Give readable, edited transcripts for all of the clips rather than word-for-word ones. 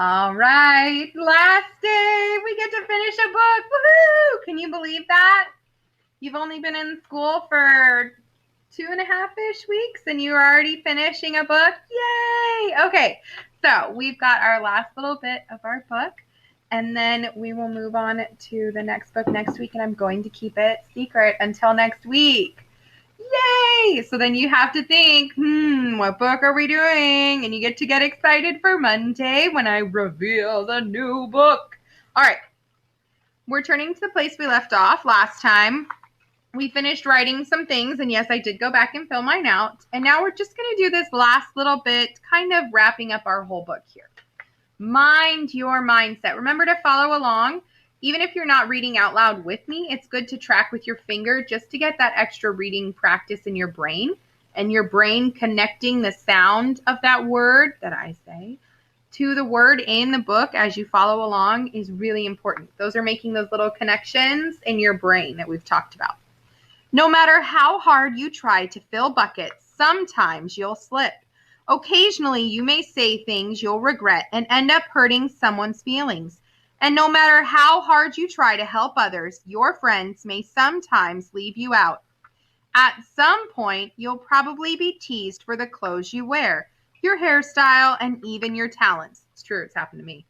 All right, last day, we get to finish a book. Woohoo! Can you believe that? You've only been in school for 2.5-ish weeks and you're already finishing a book. Yay! Okay, so we've got our last little bit of our book, and then we will move on to the next book next week, and I'm going to keep it secret until next week. Yay! So then you have to think, what book are we doing? And you get to get excited for Monday when I reveal the new book. All right. We're turning to the place we left off last time. We finished writing some things, and yes, I did go back and fill mine out. And now we're just going to do this last little bit, kind of wrapping up our whole book here. Mind your mindset. Remember to follow along. Even if you're not reading out loud with me, it's good to track with your finger just to get that extra reading practice in your brain, and your brain connecting the sound of that word that I say to the word in the book as you follow along is really important. Those are making those little connections in your brain that we've talked about. No matter how hard you try to fill buckets, sometimes you'll slip. Occasionally, you may say things you'll regret and end up hurting someone's feelings. And no matter how hard you try to help others, your friends may sometimes leave you out. At some point, you'll probably be teased for the clothes you wear, your hairstyle, and even your talents. It's true, it's happened to me.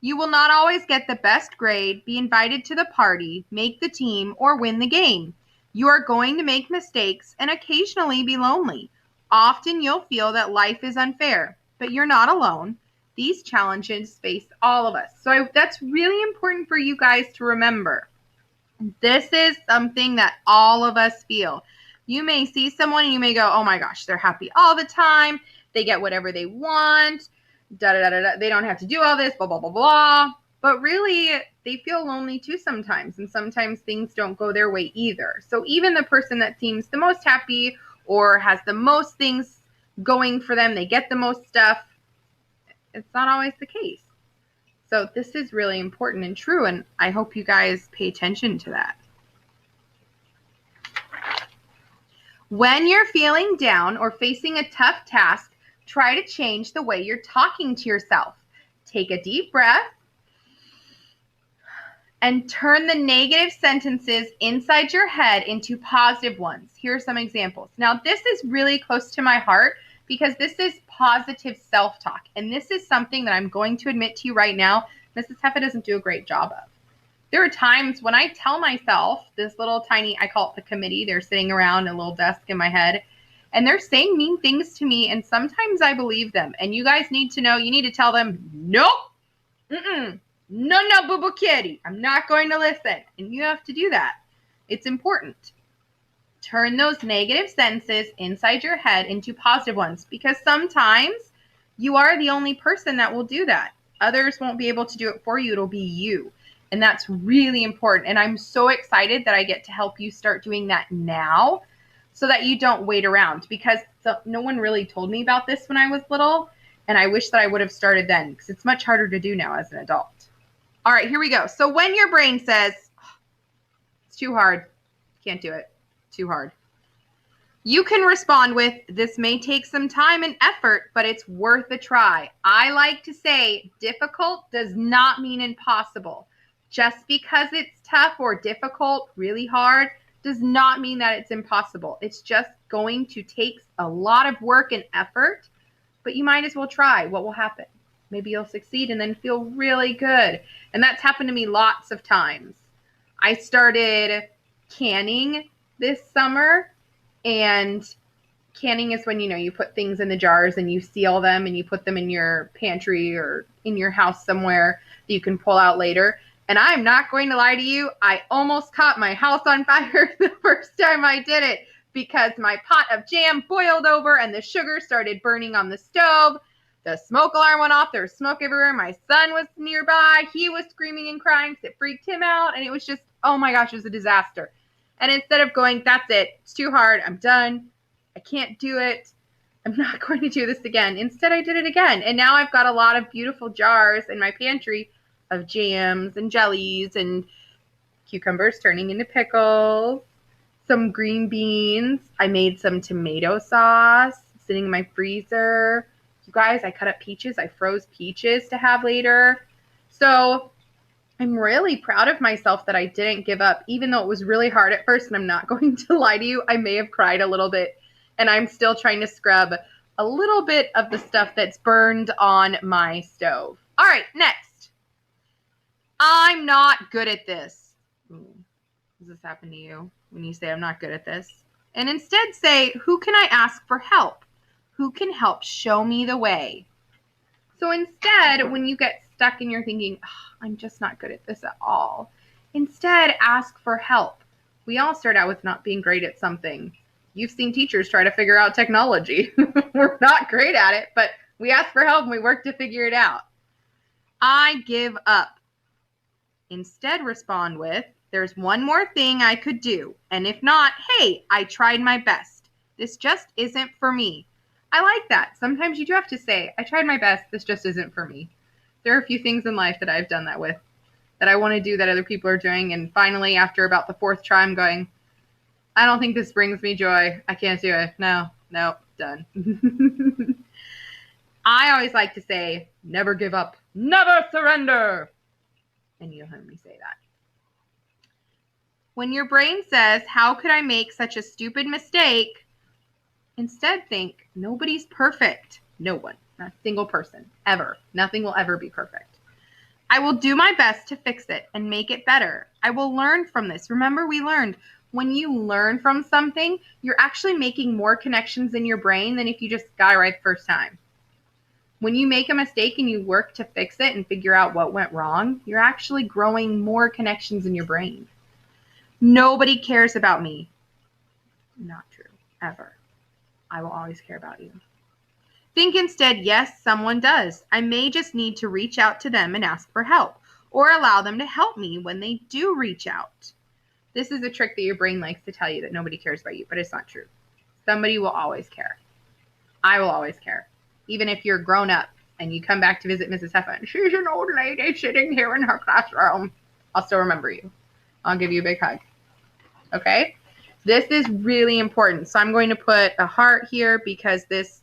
You will not always get the best grade, be invited to the party, make the team, or win the game. You are going to make mistakes and occasionally be lonely. Often you'll feel that life is unfair, but you're not alone. These challenges face all of us. So that's really important for you guys to remember. This is something that all of us feel. You may see someone and you may go, oh my gosh, they're happy all the time. They get whatever they want. They don't have to do all this, blah, blah, blah, blah. But really, they feel lonely too sometimes. And sometimes things don't go their way either. So even the person that seems the most happy or has the most things going for them, they get the most stuff, it's not always the case. So this is really important and true, and I hope you guys pay attention to that. When you're feeling down or facing a tough task, try to change the way you're talking to yourself. Take a deep breath and turn the negative sentences inside your head into positive ones. Here are some examples. Now, this is really close to my heart because this is positive self-talk. And this is something that I'm going to admit to you right now, Mrs. Heffa doesn't do a great job of. There are times when I tell myself, this little tiny, I call it the committee, they're sitting around a little desk in my head, and they're saying mean things to me, and sometimes I believe them. And you guys need to know, you need to tell them, nope, no, boo-boo kitty, I'm not going to listen. And you have to do that. It's important. Turn those negative sentences inside your head into positive ones, because sometimes you are the only person that will do that. Others won't be able to do it for you. It'll be you. And that's really important. And I'm so excited that I get to help you start doing that now so that you don't wait around, because no one really told me about this when I was little. And I wish that I would have started then, because it's much harder to do now as an adult. All right, here we go. So when your brain says, it's too hard, can't do it, too hard, you can respond with, this may take some time and effort, but it's worth a try. I like to say difficult does not mean impossible. Just because it's tough or difficult, really hard, does not mean that it's impossible. It's just going to take a lot of work and effort, but you might as well try. What will happen? Maybe you'll succeed and then feel really good. And that's happened to me lots of times. I started canning this summer, and canning is when, you put things in the jars and you seal them and you put them in your pantry or in your house somewhere that you can pull out later. And I'm not going to lie to you, I almost caught my house on fire the first time I did it, because my pot of jam boiled over and the sugar started burning on the stove. The smoke alarm went off. There was smoke everywhere. My son was nearby. He was screaming and crying because it freaked him out. And it was just, oh my gosh, it was a disaster. And instead of going, that's it, it's too hard, I'm done, I can't do it, I'm not going to do this again. Instead, I did it again. And now I've got a lot of beautiful jars in my pantry of jams and jellies and cucumbers turning into pickles, some green beans. I made some tomato sauce sitting in my freezer. You guys, I cut up peaches. I froze peaches to have later. So I'm really proud of myself that I didn't give up, even though it was really hard at first. And I'm not going to lie to you, I may have cried a little bit. And I'm still trying to scrub a little bit of the stuff that's burned on my stove. All right, next. I'm not good at this. Ooh, does this happen to you when you say I'm not good at this? And instead say, who can I ask for help? Who can help show me the way? So instead, when you get stuck and you're thinking, oh, I'm just not good at this at all, instead ask for help. We all start out with not being great at something. You've seen teachers try to figure out technology. We're not great at it, but we ask for help and we work to figure it out. I give up. Instead, respond with, there's one more thing I could do. And if not, hey, I tried my best. This just isn't for me. I like that. Sometimes you do have to say, I tried my best. This just isn't for me. There are a few things in life that I've done that with, that I want to do that other people are doing. And finally, after about the 4th try, I'm going, I don't think this brings me joy. I can't do it. No, done. I always like to say, never give up, never surrender. And you'll hear me say that. When your brain says, how could I make such a stupid mistake? Instead think, nobody's perfect. No one, not a single person, ever. Nothing will ever be perfect. I will do my best to fix it and make it better. I will learn from this. Remember, we learned when you learn from something, you're actually making more connections in your brain than if you just got it right the first time. When you make a mistake and you work to fix it and figure out what went wrong, you're actually growing more connections in your brain. Nobody cares about me. Not true, ever. I will always care about you. Think instead, yes, someone does. I may just need to reach out to them and ask for help, or allow them to help me when they do reach out. This is a trick that your brain likes to tell you, that nobody cares about you, but it's not true. Somebody will always care. I will always care. Even if you're grown up and you come back to visit Mrs. Heffa and she's an old lady sitting here in her classroom, I'll still remember you. I'll give you a big hug. Okay? This is really important. So I'm going to put a heart here because this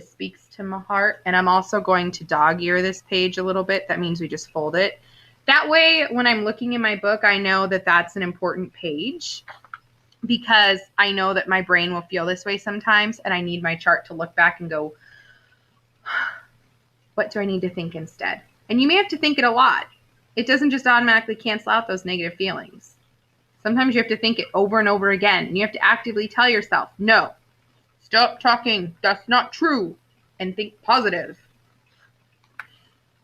speaks to my heart. And I'm also going to dog ear this page a little bit. That means we just fold it. That way, when I'm looking in my book, I know that that's an important page, because I know that my brain will feel this way sometimes, and I need my chart to look back and go, what do I need to think instead? And you may have to think it a lot. It doesn't just automatically cancel out those negative feelings. Sometimes you have to think it over and over again, and you have to actively tell yourself, no, stop talking, that's not true, and think positive.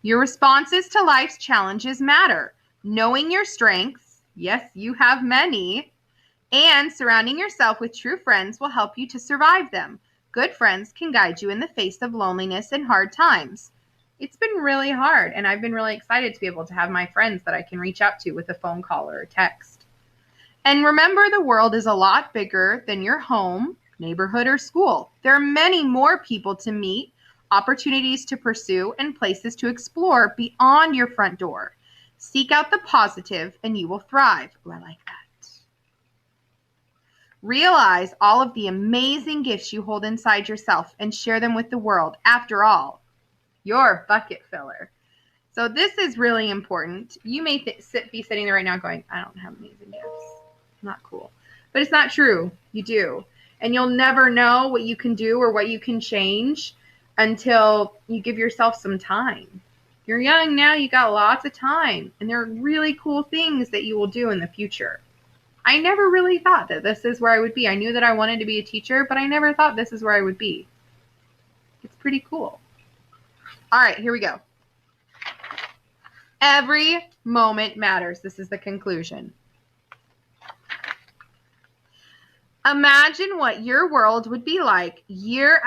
Your responses to life's challenges matter. Knowing your strengths, yes, you have many, and surrounding yourself with true friends will help you to survive them. Good friends can guide you in the face of loneliness and hard times. It's been really hard, and I've been really excited to be able to have my friends that I can reach out to with a phone call or a text. And remember, the world is a lot bigger than your home, neighborhood, or school. There are many more people to meet, opportunities to pursue, and places to explore beyond your front door. Seek out the positive, and you will thrive. Oh, I like that. Realize all of the amazing gifts you hold inside yourself and share them with the world. After all, you're a bucket filler. So this is really important. You may be sitting there right now going, I don't have amazing gifts. Not cool. But it's not true. You do. And you'll never know what you can do or what you can change until you give yourself some time. You're young now. You got lots of time. And there are really cool things that you will do in the future. I never really thought that this is where I would be. I knew that I wanted to be a teacher, but I never thought this is where I would be. It's pretty cool. All right, here we go. Every moment matters. This is the conclusion. Imagine what your world would be like year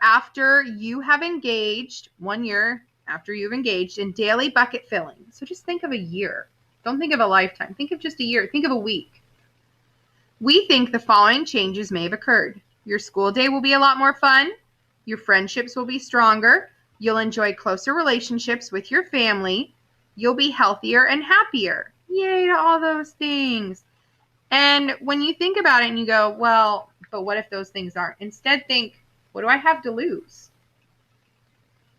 after you have engaged, 1 year after you've engaged in daily bucket filling. So just think of a year. Don't think of a lifetime. Think of just a year. Think of a week. We think the following changes may have occurred. Your school day will be a lot more fun. Your friendships will be stronger. You'll enjoy closer relationships with your family. You'll be healthier and happier. Yay to all those things. And when you think about it and you go, well, but what if those things aren't? Instead think, What do I have to lose?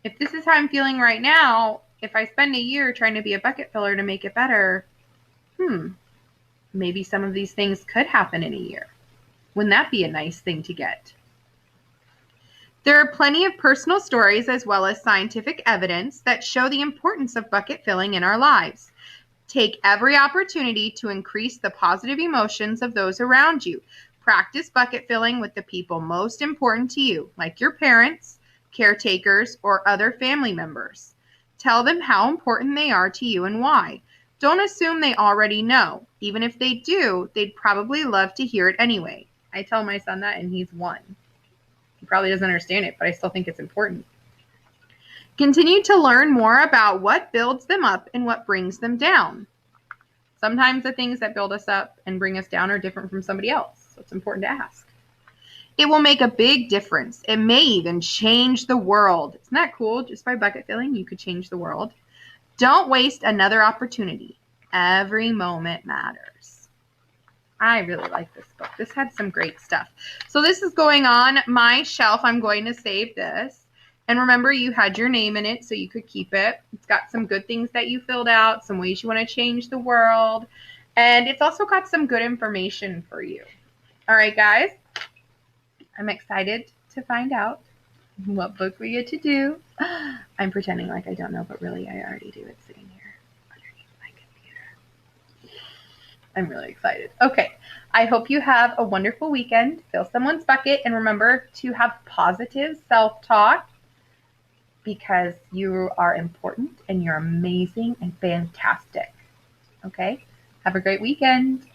If this is how I'm feeling right now, if I spend a year trying to be a bucket filler to make it better, maybe some of these things could happen in a year. Wouldn't that be a nice thing to get? There are plenty of personal stories as well as scientific evidence that show the importance of bucket filling in our lives. Take every opportunity to increase the positive emotions of those around you. Practice bucket filling with the people most important to you, like your parents, caretakers, or other family members. Tell them how important they are to you and why. Don't assume they already know. Even if they do, they'd probably love to hear it anyway. I tell my son that, and he's 1. He probably doesn't understand it, but I still think it's important. Continue to learn more about what builds them up and what brings them down. Sometimes the things that build us up and bring us down are different from somebody else, so it's important to ask. It will make a big difference. It may even change the world. Isn't that cool? Just by bucket filling, you could change the world. Don't waste another opportunity. Every moment matters. I really like this book. This had some great stuff. So this is going on my shelf. I'm going to save this. And remember, you had your name in it, so you could keep it. It's got some good things that you filled out, some ways you want to change the world. And it's also got some good information for you. All right, guys. I'm excited to find out what book we get to do. I'm pretending like I don't know, but really I already do. It's sitting here underneath my computer. I'm really excited. Okay, I hope you have a wonderful weekend. Fill someone's bucket, and remember to have positive self-talk because you are important and you're amazing and fantastic. Okay, have a great weekend.